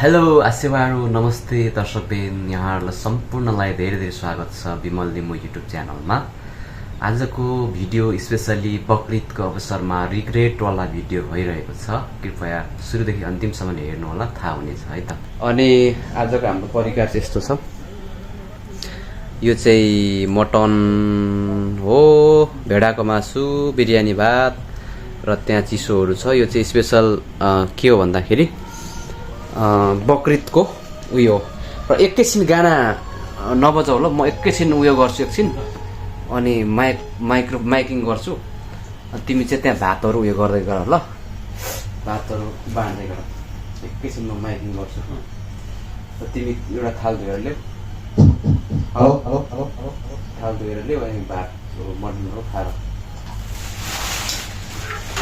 Hello आसेवारू नमस्ते दर्शकबिन यहाँहरूलाई सम्पूर्णलाई धेरै धेरै स्वागत छ विमल लिम्बू युट्युब च्यानलमा। आजको भिडियो स्पेसली बकरिदको अवसरमा रिग्रेटवाला भिडियो भइरहेको छ। कृपया सुरुदेखि अन्तिमसम्म हेर्नुहोला, थाहा हुनेछ है त। अनि आजको हाम्रो परिकार चाहिँ यस्तो छ। यो चाहिँ मटन हो, भेडाको मासु, बिरयानी भात र त्यहाँ चिसोहरू छ। यो चाहिँ स्पेसल के हो भन्दाखेरि बकरिदको उयो र एकैछिन गाना नबजाऊ ल, म एकैछिन उयो गर्छु, एकछिन अनि माइकिङ गर्छु। तिमी चाहिँ त्यहाँ भातहरू उयो गर्दै गर ल, भातहरू बाँड्दै गर। एकैछिन म माइकिङ गर्छु र तिमी एउटा थाल धोएर ल्याऊ। हेलो हेलो हेलो थाल धोएर ल्याऊ अनि भात मटनहरू खाएर।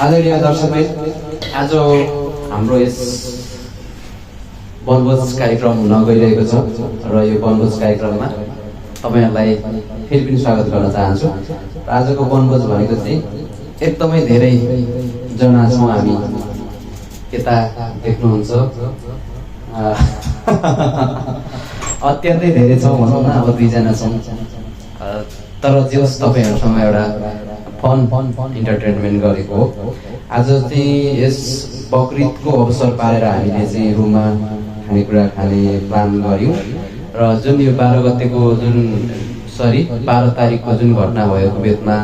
आदरणीय दर्शकबिन, आज हाम्रो यस वनभोज कार्यक्रम हुन गइरहेको छ र यो वनभोज कार्यक्रममा तपाईहरुलाई फेरि पनि स्वागत गर्न चाहन्छु। आजको वनभोज भनेको चाहिँ एकदमै धेरै जना छौँ हामी। यता देख्नुहुन्छ अत्यन्तै धेरै छौँ भनौँ न, अब 2 जना छौँ। तर जे होस् तपाईहरुसँग एउटा फन इन्टरटेनमेन्ट गरेको हो। आज चाहिँ यस बकरिदको अवसर पारेर हामीले चाहिँ रुममा खानेकुरा खाने प्लान गऱ्यौँ र जुन यो 12 तारिकको जुन घटना भयो कुवेतमा,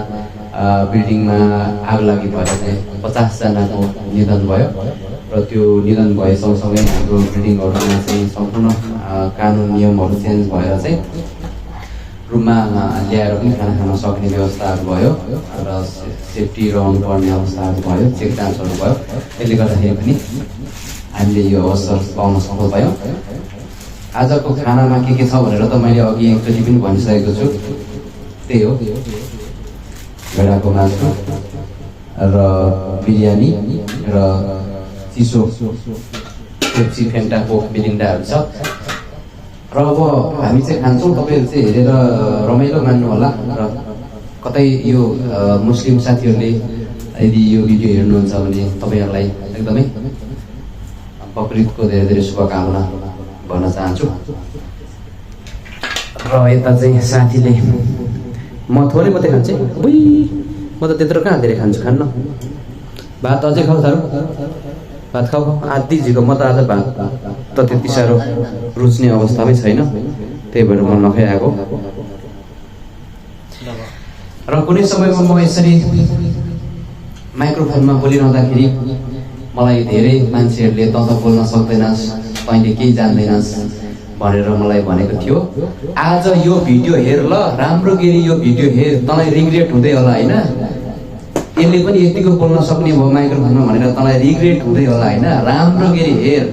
बिल्डिङमा आग लागि भएर चाहिँ 50 जनाको निधन भयो र त्यो निधन भए सँगसँगै हाम्रो बिल्डिङहरूमा चाहिँ सम्पूर्ण कानुन नियमहरू चेन्ज भएर चाहिँ रुममा ल्याएर पनि खाना खान सक्ने व्यवस्थाहरू भयो र सेफ्टी रहनु पर्ने अवस्थाहरू भयो, चेक जाँचहरू भयो। त्यसले गर्दाखेरि पनि हामीले यो अवसर पाउन सफल भयौँ। आजको खानामा के छ भनेर त मैले अघि एकचोटि पनि भनिसकेको छु। त्यही हो, भेडाको मासु र बिरयानी र चिसो पेप्सी, फेन्टा, कोक, मिरिन्डाहरू छ। र अब हामी चाहिँ खान्छौँ, तपाईँहरू चाहिँ हेरेर रमाइलो मान्नु होला। र कतै यो मुस्लिम साथीहरूले यदि यो भिडियो हेर्नुहुन्छ भने तपाईँहरूलाई एकदमै बकरिदको धेरै धेरै शुभकामना भन्न चाहन्छु। र यता चाहिँ साथीले म थोरै मात्रै खान्छु, उही म त त्यत्रो कहाँ धेरै खान्छु, खान्न। भात अझै खाऊ, साह्रो भात खाऊ, आधी झिको। म त आज भात त त्यति साह्रो रुच्ने अवस्थामै छैन, त्यही भएर म नखाइआएको। र कुनै समयमा म यसरी माइक्रोफोनमा बोलिरहँदाखेरि मलाई धेरै मान्छेहरूले त बोल्न सक्दैनस्, तैँले केही जान्दैनस् भनेर मलाई भनेको थियो। आज यो भिडियो हेर ल, राम्रो गरी यो भिडियो हेर, तँलाई रिग्रेट हुँदै होला होइन। यसले पनि यतिको बोल्न सक्ने भयो माइक्रोफोनमा भनेर तँलाई रिग्रेट हुँदै होला होइन। राम्रो गरी हेर।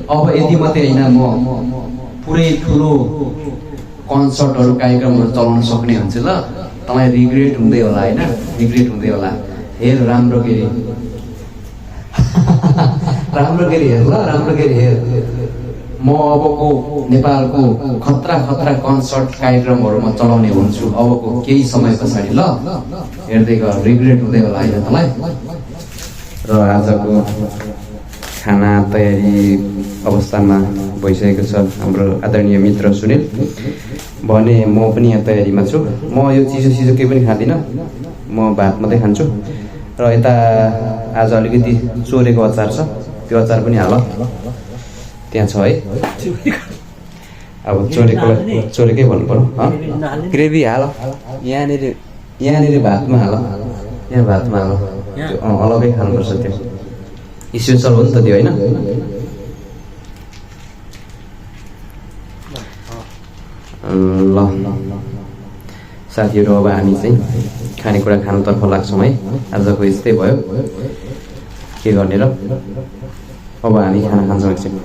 अब यति मात्रै होइन, म पुरै ठुलो कन्सर्टहरू कार्यक्रमहरू चलाउन सक्ने हुन्छु ल। तँलाई रिग्रेट हुँदै होला होइन, रिग्रेट हुँदै होला। हेर राम्रो गरी, राम्रो गरी हेर ल, राम्रो गरी हेर। म अबको नेपालको खतरा खतरा कन्सर्ट कार्यक्रमहरूमा चलाउने हुन्छु अबको केही समय पछाडि ल। हेर्दै गर, रिग्रेट हुँदै होला होइन तँलाई। र आजको खाना तयारी अवस्थामा भइसकेको छ। हाम्रो आदरणीय मित्र सुनिल भने म पनि यहाँ तयारीमा छु। म यो चिसो केही पनि खाँदिनँ, म भात मात्रै खान्छु। र यता आज अलिकति चोरेको अचार छ, त्यो अचार पनि हाल, त्यहाँ छ है। अब चोरेकै भन्नु पर्यो। ग्रेभी हाल, यहाँनिर भातमा हाल, यहाँ भातमा हाल, त्यो अलग्गै खानुपर्छ। त्यो स्पेसल हो नि त त्यो होइन। ल साथीहरू, अब हामी चाहिँ खानेकुरा खानुतर्फ लाग्छौँ है। आजको यस्तै भयो, के गर्ने र। अब हामी खाना खान्छौँ एकछिन।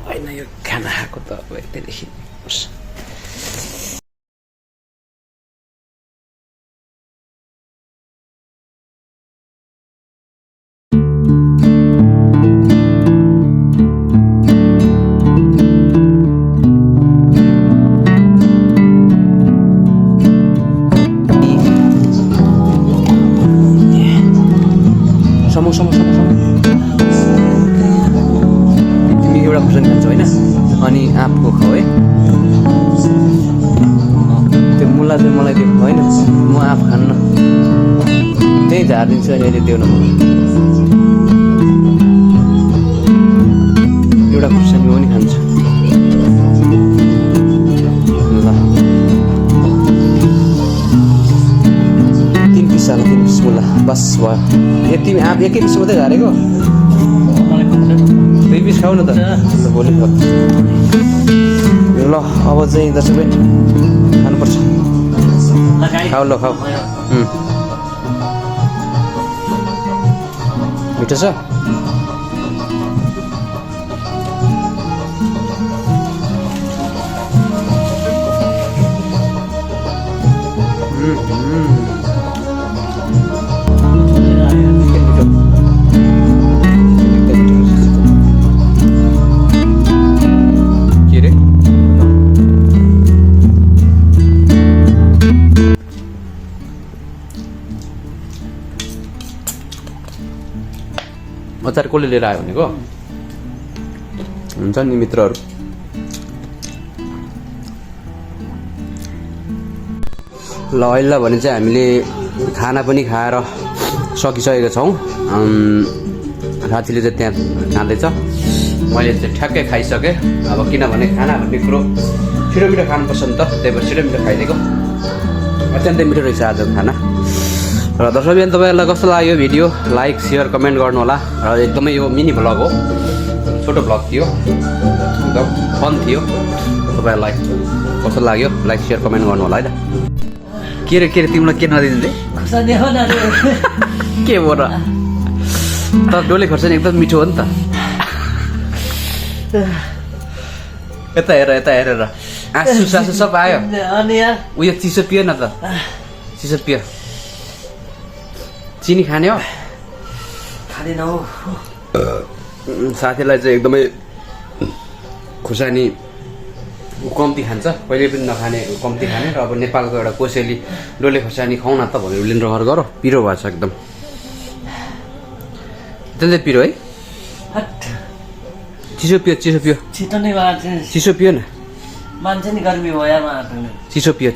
होइन यो खाना खाएको त अब यतैदेखि मसला चाहिँ मलाई दिनु होइन म आफू खान्न त्यही झारिदिन्छु अनि अहिले देऊ न म एउटा खुर्सानी पनि खान्छु ल 3 पिस हाल 3 पिस मुला बस भयो यति एकै पिस मात्रै झारेको 2 पिस खाऊ न त भोलि ल अब चाहिँ दर्शक खानुपर्छ खाऊ ल खाऊ मिठो छ अचार कसले लिएर आयो भनेको हुन्छ नि मित्रहरू ल अहिले भने चाहिँ हामीले खाना पनि खाएर सकिसकेका छौँ साथीले चाहिँ त्यहाँ खाँदैछ मैले चाहिँ ठ्याक्कै खाइसकेँ अब किनभने खाना भन्ने कुरो छिटो मिठो खानुपर्छ नि त त्यही भएर छिटो मिठो खाइदिएको अत्यन्तै मिठो रहेछ आजको खाना र दर्शकबिन तपाईँहरूलाई कस्तो लाग्यो भिडियो लाइक सेयर कमेन्ट गर्नुहोला र एकदमै यो मिनी भ्लग हो छोटो भ्लग थियो एकदम फन थियो तपाईँहरूलाई कस्तो लाग्यो लाइक सेयर कमेन्ट गर्नुहोला है त के रे तिमीलाई के नदिँदै के हो र तर डोले खोर्सानी एकदम मिठो हो नि त यता हेरेर आँसु सासु सब आयो उयो चिसो पियो न त चिसो पियो चिनी खाने हो खाँदैन हो साथीलाई चाहिँ एकदमै खुर्सानी कम्ती खान्छ कहिले पनि नखाने कम्ती खाने र अब नेपालको एउटा कोसेली डोले खुर्सानी खाउँ न त भनेर उसले रहर गर पिरो भएछ एकदम त्यही पिरो है चिसो पियो छिटो नै चिसो पियो न मान्छे नि गर्मी भयो चिसो पियो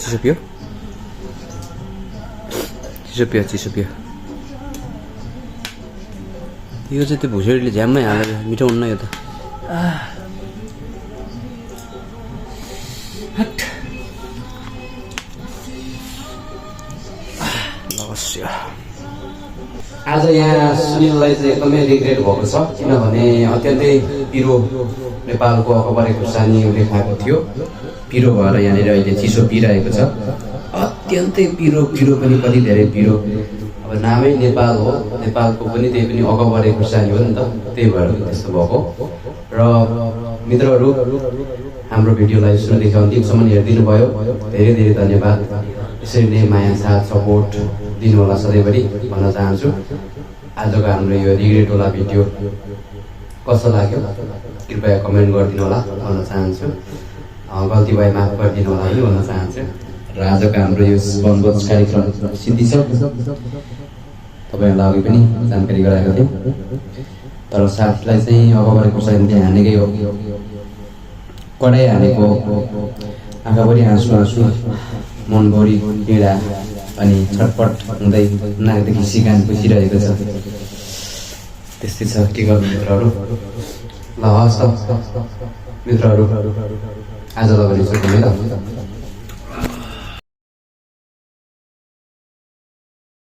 यो चाहिँ त्यो भुसडीले झ्याममै हालेर मिठो हुन्न यो त आज यहाँ सुनिललाई चाहिँ एकदमै रिग्रेट भएको छ किनभने अत्यन्तै पिरो नेपालको अकबरे खुर्सानी उसले खाएको थियो पिरो भएर यहाँनिर अहिले चिसो पिइरहेको छ अत्यन्तै पिरो पनि कति धेरै पिरो अब नामै नेपाल हो नेपालको पनि त्यही पनि अकबरे खुर्सानी हो नि त त्यही भएर त्यस्तो भएको र मित्रहरू हाम्रो भिडियोलाई सुन्दैछ अन्तिमसम्म हेरिदिनु भयो धेरै धेरै धन्यवाद यसरी नै माया साथ सपोर्ट दिनुहोला सधैँभरि भन्न चाहन्छु आजको हाम्रो यो रिग्रेट होला भिडियो कस्तो लाग्यो कृपया कमेन्ट गरिदिनु होला भन्न चाहन्छु गल्ती भए माफ गरिदिनु होला पनि भन्न चाहन्छु र आजको हाम्रो यो वनभोज कार्यक्रम सिद्धि छ तपाईँहरूलाई अघि पनि जानकारी गराएको थिएँ तर साथीलाई चाहिँ अकबरे खुर्सानी चाहिँ हानेकै हो कडाइ हानेको आँखाभरि आँसु मनभरि पीडा अनि छटपट हुँदै नाकदेखि सिकान पुसिरहेको छ त्यस्तै छ के गर्नु मित्रहरू ल हस् त मित्रहरू आजलाई भने छुट्टी है त